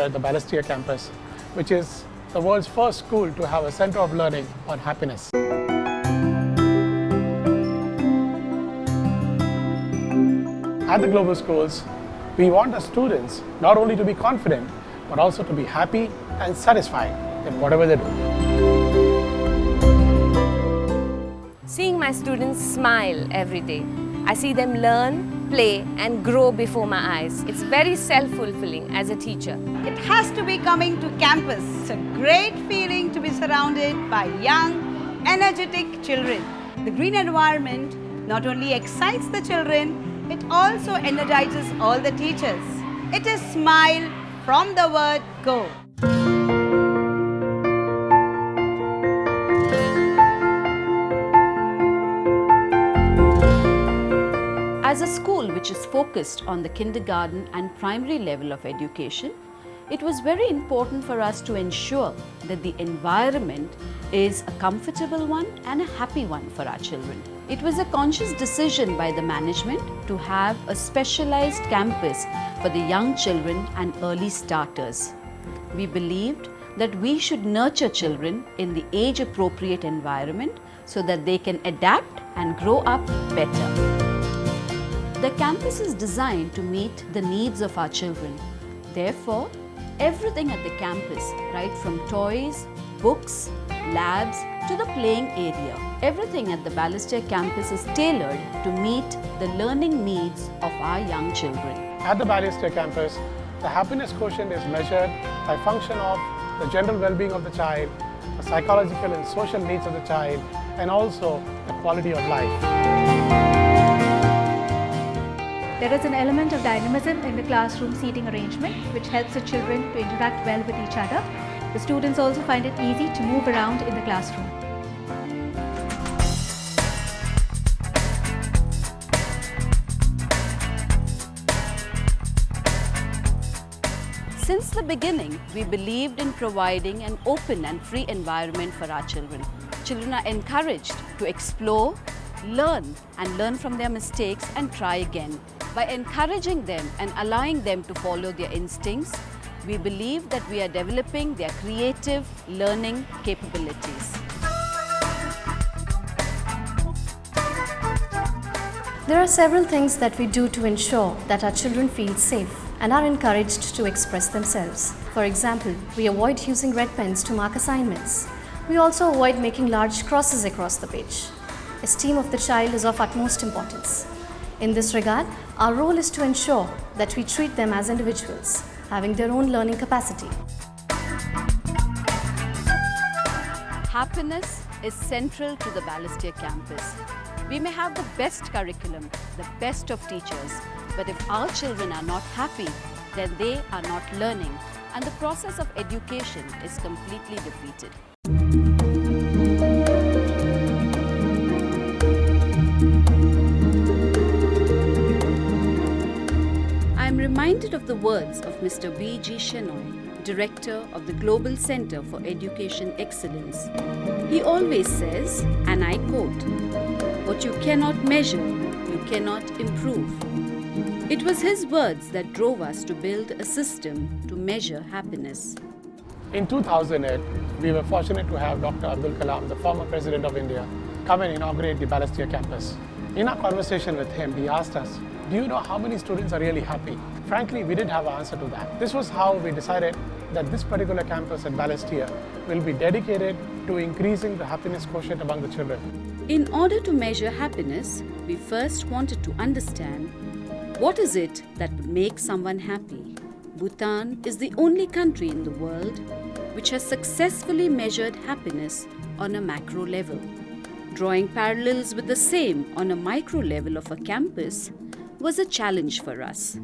at the Balestier campus, which is the world's first school to have a center of learning on happiness. At the global schools, we want the students not only to be confident, but also to be happy and satisfied in whatever they do. Seeing my students smile every day, I see them learn, play and grow before my eyes. It's very self-fulfilling as a teacher. It has to be coming to campus. It's a great feeling to be surrounded by young, energetic children. The green environment not only excites the children, it also energizes all the teachers. It is smile from the word go. As a school which is focused on the kindergarten and primary level of education, it was very important for us to ensure that the environment is a comfortable one and a happy one for our children. It was a conscious decision by the management to have a specialized campus for the young children and early starters. We believed that we should nurture children in the age-appropriate environment so that they can adapt and grow up better. The campus is designed to meet the needs of our children. Therefore, everything at the campus, right from toys, books, labs to the playing area, everything at the Balestier campus is tailored to meet the learning needs of our young children. At the Balestier campus, the happiness quotient is measured by function of the general well-being of the child, the psychological and social needs of the child, and also the quality of life. There is an element of dynamism in the classroom seating arrangement which helps the children to interact well with each other. The students also find it easy to move around in the classroom. Since the beginning, we believed in providing an open and free environment for our children. Children are encouraged to explore, learn from their mistakes and try again. By encouraging them and allowing them to follow their instincts, we believe that we are developing their creative learning capabilities. There are several things that we do to ensure that our children feel safe and are encouraged to express themselves. For example, we avoid using red pens to mark assignments. We also avoid making large crosses across the page. Esteem of the child is of utmost importance. In this regard, our role is to ensure that we treat them as individuals, having their own learning capacity. Happiness is central to the Balestier campus. We may have the best curriculum, the best of teachers, but if our children are not happy, then they are not learning, and the process of education is completely defeated. I am reminded of the words of Mr. V.G. Shenoy, Director of the Global Center for Education Excellence. He always says, and I quote, "What you cannot measure, you cannot improve." It was his words that drove us to build a system to measure happiness. In 2008, we were fortunate to have Dr. Abdul Kalam, the former President of India, come and inaugurate the Balestier campus. In our conversation with him, he asked us, "Do you know how many students are really happy?" Frankly, we didn't have an answer to that. This was how we decided that this particular campus at Balestier will be dedicated to increasing the happiness quotient among the children. In order to measure happiness, we first wanted to understand what is it that would make someone happy. Bhutan is the only country in the world which has successfully measured happiness on a macro level. Drawing parallels with the same on a micro level of a campus was a challenge for us.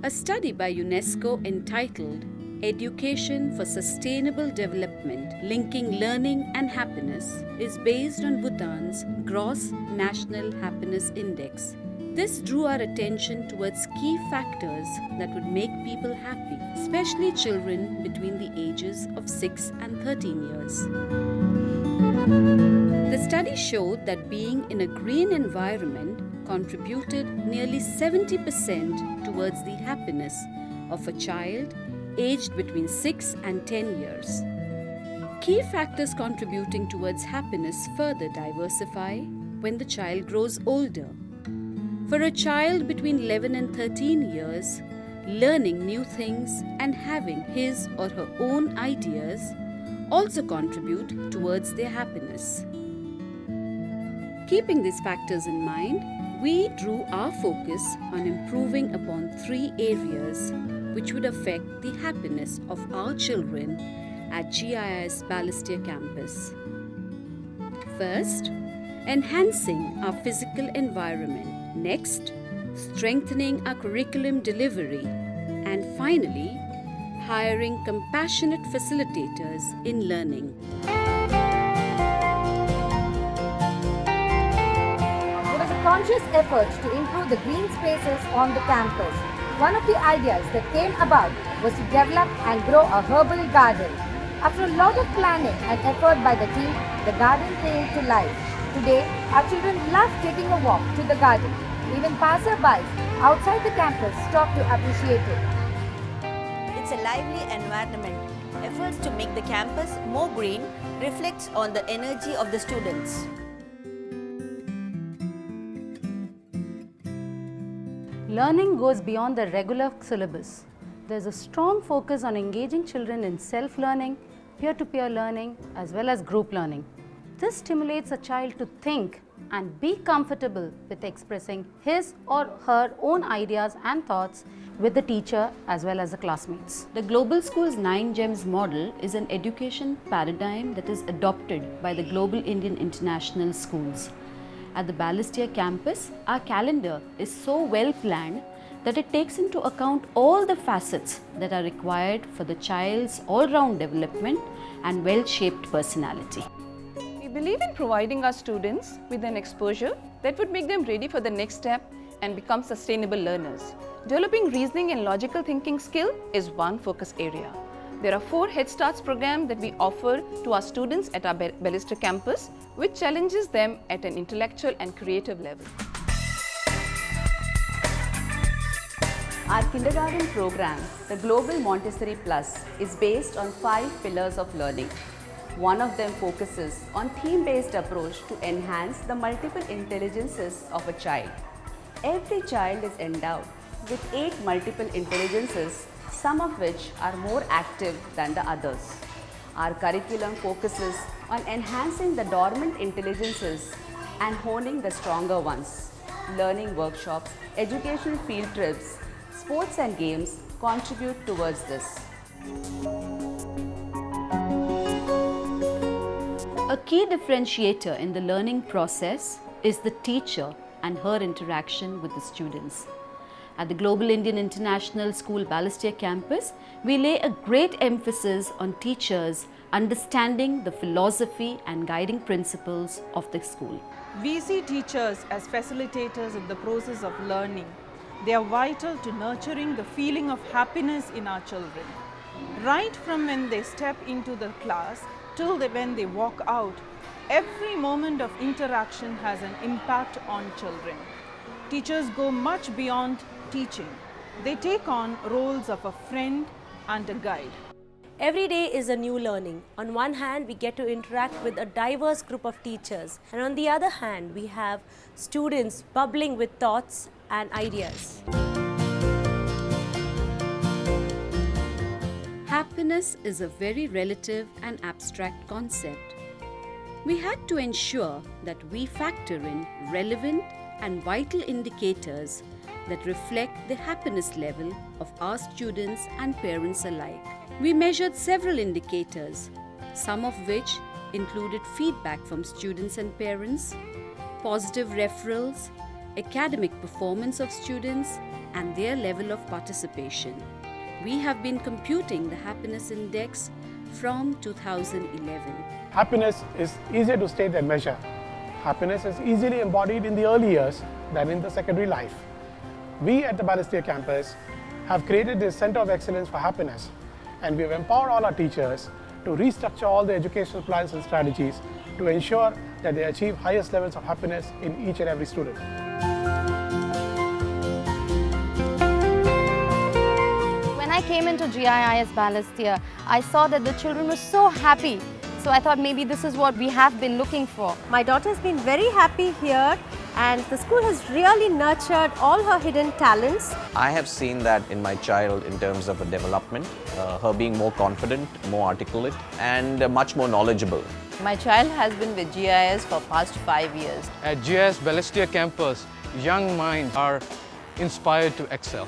A study by UNESCO entitled Education for Sustainable Development Linking Learning and Happiness is based on Bhutan's Gross National Happiness Index. This drew our attention towards key factors that would make people happy, especially children between the ages of 6 and 13 years. The study showed that being in a green environment contributed nearly 70% towards the happiness of a child aged between 6 and 10 years. Key factors contributing towards happiness further diversify when the child grows older. For a child between 11 and 13 years, learning new things and having his or her own ideas also contribute towards their happiness. Keeping these factors in mind, we drew our focus on improving upon 3 areas which would affect the happiness of our children at GIS Balestier campus. First, enhancing our physical environment. Next, strengthening our curriculum delivery. And finally, hiring compassionate facilitators in learning. There was a conscious effort to improve the green spaces on the campus. One of the ideas that came about was to develop and grow a herbal garden. After a lot of planning and effort by the team, the garden came to life. Today, our children love taking a walk to the garden. Even passersby outside the campus stop to appreciate it. It's a lively environment. Efforts to make the campus more green reflects on the energy of the students. Learning goes beyond the regular syllabus. There's a strong focus on engaging children in self-learning, peer-to-peer learning, as well as group learning. This stimulates a child to think and be comfortable with expressing his or her own ideas and thoughts with the teacher as well as the classmates. The Global Schools 9 GEMS model is an education paradigm that is adopted by the Global Indian International Schools. At the Balestier campus, our calendar is so well planned that it takes into account all the facets that are required for the child's all-round development and well-shaped personality. We believe in providing our students with an exposure that would make them ready for the next step and become sustainable learners. Developing reasoning and logical thinking skill is one focus area. There are 4 Head Starts programs that we offer to our students at our Balestier campus, which challenges them at an intellectual and creative level. Our kindergarten program, the Global Montessori Plus, is based on 5 pillars of learning. One of them focuses on theme-based approach to enhance the multiple intelligences of a child. Every child is endowed with 8 multiple intelligences, some of which are more active than the others. Our curriculum focuses on enhancing the dormant intelligences and honing the stronger ones. Learning workshops, educational field trips, sports and games contribute towards this. A key differentiator in the learning process is the teacher and her interaction with the students. At the Global Indian International School Balestier campus, we lay a great emphasis on teachers understanding the philosophy and guiding principles of the school. We see teachers as facilitators of the process of learning. They are vital to nurturing the feeling of happiness in our children. Right from when they step into the class till when they walk out, every moment of interaction has an impact on children. Teachers go much beyond teaching. They take on roles of a friend and a guide. Every day is a new learning. On one hand, we get to interact with a diverse group of teachers, and on the other hand, we have students bubbling with thoughts and ideas. Happiness is a very relative and abstract concept. We had to ensure that we factor in relevant and vital indicators that reflect the happiness level of our students and parents alike. We measured several indicators, some of which included feedback from students and parents, positive referrals, academic performance of students, and their level of participation. We have been computing the happiness index from 2011. Happiness is easier to state than measure. Happiness is easily embodied in the early years than in the secondary life. We at the Balestier campus have created this Center of Excellence for Happiness, and we have empowered all our teachers to restructure all the educational plans and strategies to ensure that they achieve highest levels of happiness in each and every student. When I came into GIIS Balestier, I saw that the children were so happy. So I thought maybe this is what we have been looking for. My daughter has been very happy here, and the school has really nurtured all her hidden talents. I have seen that in my child in terms of a development, her being more confident, more articulate and much more knowledgeable. My child has been with GIS for past 5 years. At GIS Balestier campus, young minds are inspired to excel.